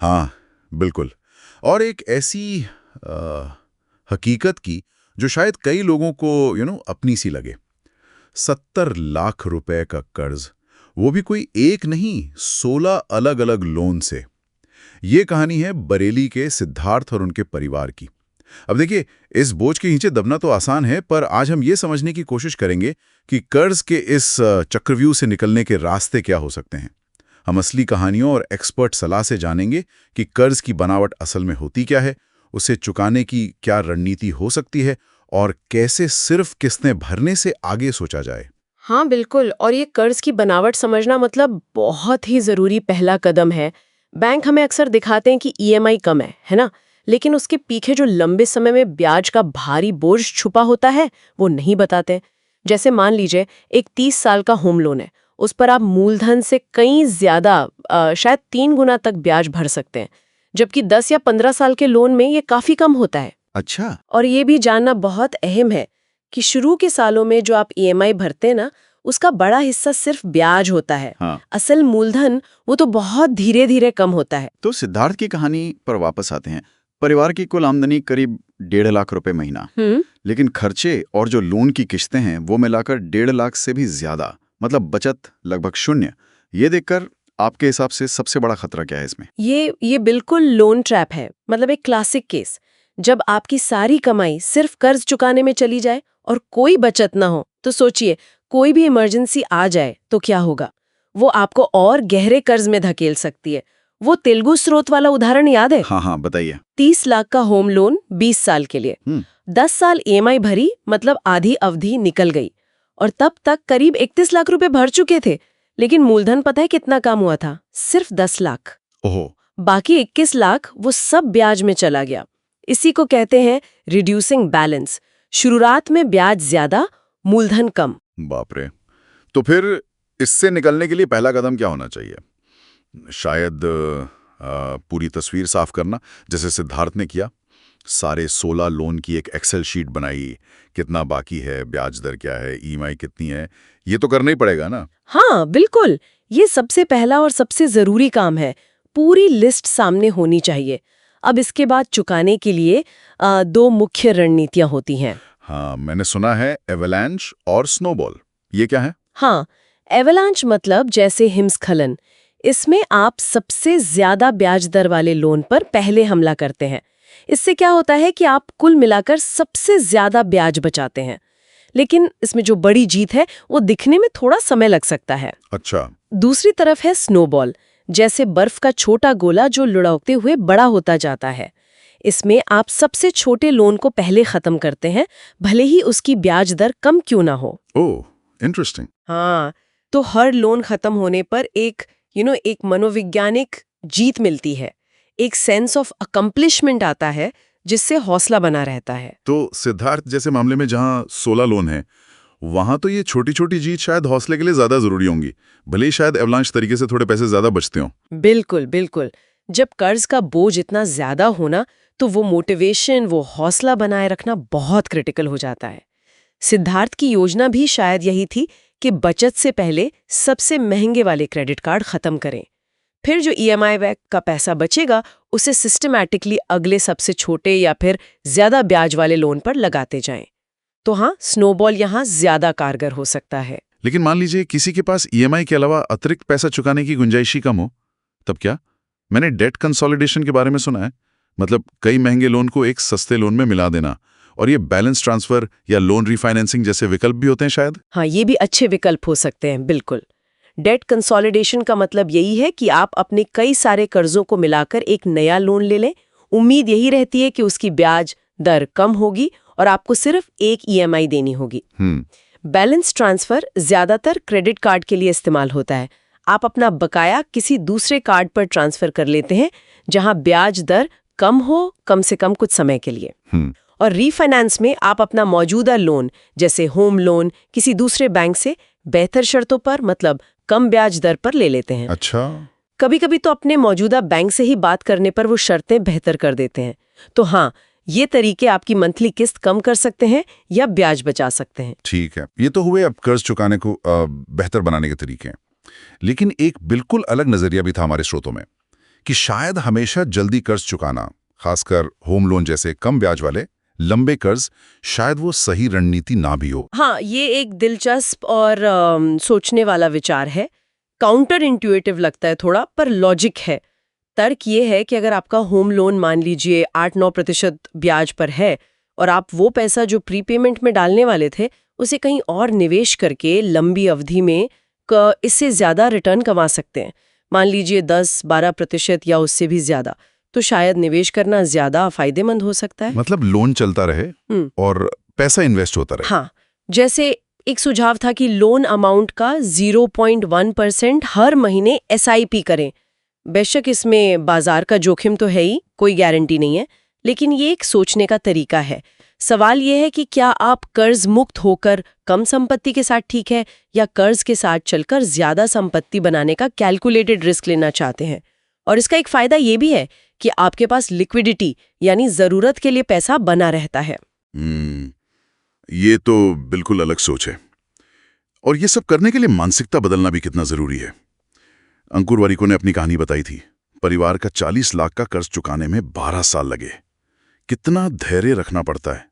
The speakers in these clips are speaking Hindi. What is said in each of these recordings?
हाँ, बिल्कुल। और एक ऐसी अ, हकीकत की जो शायद कई लोगों को अपनी सी लगे। 70 लाख रुपए का कर्ज, वो भी कोई एक नहीं, 16 अलग-अलग लोन से। ये कहानी है बरेली के सिद्धार्थ और उनके परिवार की। अब देखिए, इस बोझ के नीचे दबना तो आसान है, पर आज हम ये समझने की कोशिश करेंगे कि कर्ज के इस चक्रव्यूह से निकलने के रास्ते क्या हो सकते हैं। हम असली कहानियों और एक्सपर्ट सलाह से जानेंगे कि कर्ज की बनावट असल में होती क्या है, उसे चुकाने की क्या रणनीति हो सकती है और कैसे सिर्फ किस्तें भरने से आगे सोचा जाए। हाँ बिल्कुल, और ये कर्ज की बनावट समझना मतलब बहुत ही जरूरी पहला कदम है। बैंक हमें अक्सर दिखाते हैं कि ईएमआई कम है ना? लेकिन उसके पीछे जो लंबे समय में ब्याज का भारी बोझ छुपा होता है, वो नहीं बताते। जैसे मान लीजिए एक 30 साल का होम लोन है, उस पर आप मूलधन से कई ज्यादा शायद 3 गुना तक ब्याज भर सकते हैं, जबकि 10 या 15 साल के लोन में ये काफी कम होता है। अच्छा। और ये भी जानना बहुत अहम है कि शुरू के सालों में जो आप ईएमआई भरते हैं ना, उसका बड़ा हिस्सा सिर्फ ब्याज होता है। हाँ। असल मूलधन वो तो बहुत धीरे धीरे कम होता है। तो सिद्धार्थ की कहानी पर वापस आते हैं। परिवार की कुल आमदनी करीब 1.5 लाख रुपए महीना, लेकिन खर्चे और जो लोन की किस्तें हैं वो मिलाकर 1.5 लाख से भी ज्यादा, मतलब बचत लगभग शून्य। ये देखकर आपके हिसाब से सबसे बड़ा खतरा क्या है इसमें? ये बिल्कुल लोन ट्रैप है, मतलब एक क्लासिक केस। जब आपकी सारी कमाई सिर्फ कर्ज चुकाने में चली जाए और कोई बचत ना हो, तो सोचिए कोई भी इमरजेंसी आ जाए तो क्या होगा। वो आपको और गहरे कर्ज में धकेल सकती है। वो तेलुगु स्रोत वाला उदाहरण याद है? हाँ हाँ, बताइए। 30 लाख का होम लोन 20 साल के लिए, 10 साल ईएमआई भरी, मतलब आधी अवधि निकल गई। और तब तक करीब 31 लाख रुपए भर चुके थे, लेकिन मूलधन पता है कितना काम हुआ था? सिर्फ 10 लाख। ओहो। बाकी 21 लाख वो सब ब्याज में चला गया। इसी को कहते हैं रिड्यूसिंग बैलेंस। शुरुआत में ब्याज ज्यादा, मूलधन कम। बाप रे। तो फिर इससे निकलने के लिए पहला कदम क्या होना चाहिए? शायद पूरी तस्वीर साफ करना, जैसे सिद्धार्थ ने किया। सारे 16 लोन की एक एक्सेल शीट बनाई, कितना बाकी है, ब्याज दर क्या है, ईएमआई कितनी है, ये तो करना ही पड़ेगा ना? हाँ बिल्कुल, ये सबसे पहला और सबसे जरूरी काम है। पूरी लिस्ट सामने होनी चाहिए। अब इसके बाद चुकाने के लिए दो मुख्य रणनीतियां होती हैं। हाँ, मैंने सुना है एवलांच और स्नोबॉल। ये क्या है? हाँ, एवलांच मतलब जैसे हिमस्खलन। इसमें आप सबसे ज्यादा ब्याज दर वाले लोन पर पहले हमला करते हैं। इससे क्या होता है कि आप कुल मिलाकर सबसे ज्यादा ब्याज बचाते हैं। लेकिन इसमें जो बड़ी जीत है वो दिखने में थोड़ा समय लग सकता है। अच्छा। दूसरी तरफ है स्नोबॉल, जैसे बर्फ का छोटा गोला जो लुढ़कते हुए बड़ा होता जाता है। इसमें आप सबसे छोटे लोन को पहले खत्म करते हैं, भले ही उसकी ब्याज दर कम क्यों ना हो। ओह, इंटरेस्टिंग। हाँ, तो हर लोन खत्म होने पर एक मनोवैज्ञानिक जीत मिलती है, एक सेंस ऑफ अकम्प्लिशमेंट आता है, जिससे हौसला बना रहता है। तो सिद्धार्थ जैसे मामले में जहाँ 16 लोन हैं, वहां तो ये छोटी छोटी जीत शायद हौसले के लिए ज्यादा जरूरी होंगी, भले ही शायद एवलांच तरीके से थोड़े पैसे ज्यादा बचते हों। बिल्कुल बिल्कुल। जब कर्ज का बोझ इतना ज्यादा होना, तो वो मोटिवेशन, वो हौसला बनाए रखना बहुत क्रिटिकल हो जाता है। सिद्धार्थ की योजना भी शायद यही थी कि बचत से पहले सबसे महंगे वाले क्रेडिट कार्ड खत्म करें। फिर जो ईएमआई बैक का पैसा बचेगा, उसे सिस्टमैटिकली अगले सबसे छोटे या फिर ज्यादा ब्याज वाले लोन पर लगाते जाएं। तो हाँ, स्नोबॉल यहाँ ज्यादा कारगर हो सकता है। लेकिन मान लीजिए किसी के पास ईएमआई के अलावा अतिरिक्त पैसा चुकाने की गुंजाइश ही कम हो, तब क्या? मैंने डेट कंसोलिडेशन के बारे में सुना है, मतलब कई महंगे लोन को एक सस्ते लोन में मिला देना, और ये बैलेंस ट्रांसफर या लोन रिफाइनेंसिंग जैसे विकल्प भी होते हैं शायद। हाँ, ये भी अच्छे विकल्प हो सकते हैं, बिल्कुल। डेट कंसोलिडेशन का मतलब यही है कि आप अपने कई सारे कर्जों को मिलाकर एक नया लोन ले लें। उम्मीद यही रहती है कि उसकी ब्याज दर कम होगी और आपको सिर्फ एक ईएमआई देनी होगी। बैलेंस ट्रांसफर ज्यादातर क्रेडिट कार्ड के लिए इस्तेमाल होता है। आप अपना बकाया किसी दूसरे कार्ड पर ट्रांसफर कर लेते हैं, जहां ब्याज दर कम हो, कम से कम कुछ समय के लिए। और रीफाइनेंस में आप अपना मौजूदा लोन, जैसे होम लोन, किसी दूसरे बैंक से बेहतर शर्तों पर, मतलब कम ब्याज दर पर ले लेते हैं। अच्छा। कभी कभी तो अपने मौजूदा बैंक से ही बात करने पर वो शर्तें बेहतर कर देते हैं। तो हाँ, ये तरीके आपकी मंथली किस्त कम कर सकते हैं या ब्याज बचा सकते हैं। ठीक है, ये तो हुए अब कर्ज चुकाने को बेहतर बनाने के तरीके। लेकिन एक बिल्कुल अलग नजरिया भी था हमारे स्रोतों में। कि शायद हमेशा जल्दी कर्ज चुकाना, खासकर होम लोन जैसे कम ब्याज वाले लंबे कर्ज, शायद वो सही रणनीति ना भी हो। हाँ, ये एक दिलचस्प और सोचने वाला विचार है। काउंटर इंट्यूटिव लगता है थोड़ा, पर लॉजिक है। तर्क ये है कि अगर आपका होम लोन मान लीजिए 8-9% ब्याज पर है और आप वो पैसा जो प्रीपेमेंट में डालने वाले थे उसे कहीं और निवेश करके लंबी अवधि में इससे ज्यादा रिटर्न कमा सकते हैं, मान लीजिए 10-12% या उससे भी ज्यादा, तो शायद निवेश करना ज्यादा फायदेमंद हो सकता है। मतलब लोन चलता रहे और पैसा इन्वेस्ट होता रहे। हाँ, जैसे एक सुझाव था कि लोन अमाउंट का 0.1% हर महीने SIP करें। बेशक इसमें बाजार का जोखिम तो है ही, कोई गारंटी नहीं है, लेकिन ये एक सोचने का तरीका है। सवाल ये है कि क्या आप कर्ज मुक्त होकर कम संपत्ति के साथ ठीक है, या कर्ज के साथ चलकर ज्यादा संपत्ति बनाने का कैलकुलेटेड रिस्क लेना चाहते हैं। और इसका एक फायदा ये भी है कि आपके पास लिक्विडिटी यानी जरूरत के लिए पैसा बना रहता है। ये तो बिल्कुल अलग सोच है। और ये सब करने के लिए मानसिकता बदलना भी कितना जरूरी है। अंकुर वारिको ने अपनी कहानी बताई थी, परिवार का 40 लाख का कर्ज चुकाने में 12 साल लगे। कितना धैर्य रखना पड़ता है,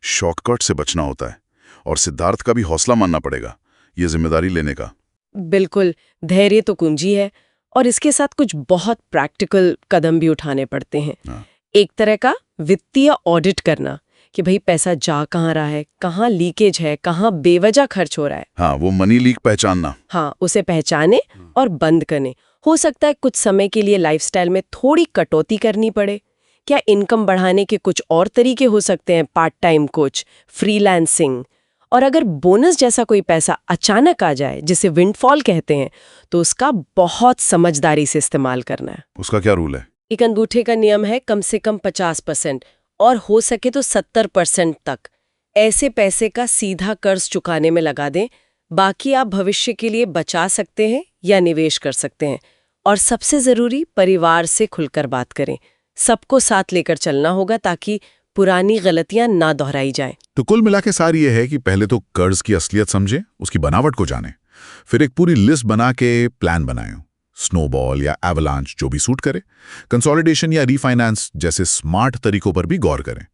शॉर्टकट से बचना होता है, और सिद्धार्थ का भी हौसला मानना पड़ेगा ये जिम्मेदारी लेने का। बिल्कुल, धैर्य तो कुंजी है, और इसके साथ कुछ बहुत प्रैक्टिकल कदम भी उठाने पड़ते हैं। एक तरह का वित्तीय ऑडिट करना कि भाई पैसा जा कहाँ रहा है, कहाँ लीकेज है, कहाँ बेवजह खर्च हो रहा है। हाँ, वो मनी लीक पहचानना। हाँ, उसे पहचाने और बंद करने। हो सकता है कुछ समय के लिए लाइफस्टाइल में थोड़ी कटौती करनी पड़े। क्या इनकम बढ़ाने के कुछ और तरीके हो सकते हैं, पार्ट टाइम कोच, फ्रीलांसिंग। और अगर बोनस जैसा कोई पैसा अचानक आ जाए, जिसे विंडफॉल कहते हैं, तो उसका बहुत समझदारी से इस्तेमाल करना है। उसका क्या रूल है? एक अंगूठे का नियम है, कम से कम 50% और हो सके तो 70% तक ऐसे पैसे का सीधा कर्ज चुकाने में लगा दें। बाकी आप भविष्य के लिए बचा सकते हैं या निवेश कर सकते हैं। और सबसे जरूरी, परिवार से खुलकर बात करें। सबको साथ लेकर चलना होगा ताकि पुरानी गलतियां ना दोहराई जाएं। तो कुल मिला के सार ये है कि पहले तो कर्ज की असलियत समझें, उसकी बनावट को जानें, फिर एक पूरी लिस्ट बना के प्लान बनाएं, स्नोबॉल या एवलांच जो भी सूट करे, कंसोलिडेशन या रीफाइनेंस जैसे स्मार्ट तरीकों पर भी गौर करें।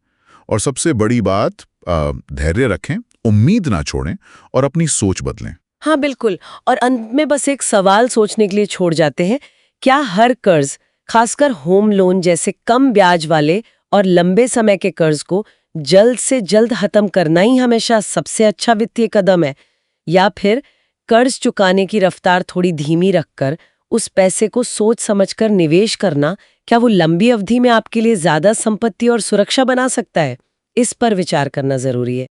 और सबसे बड़ी बात, धैर्य रखें, उम्मीद ना छोड़ें और अपनी सोच बदलें। हाँ बिल्कुल, और अंत में बस एक सवाल सोचने के लिए छोड़ जाते हैं, क्या हर कर्ज, खासकर होम लोन जैसे कम ब्याज वाले और लंबे समय के कर्ज को जल्द से जल्द खत्म करना ही हमेशा सबसे अच्छा वित्तीय कदम है, या फिर कर्ज चुकाने की रफ्तार थोड़ी धीमी रखकर उस पैसे को सोच समझकर निवेश करना, क्या वो लंबी अवधि में आपके लिए ज्यादा संपत्ति और सुरक्षा बना सकता है? इस पर विचार करना जरूरी है।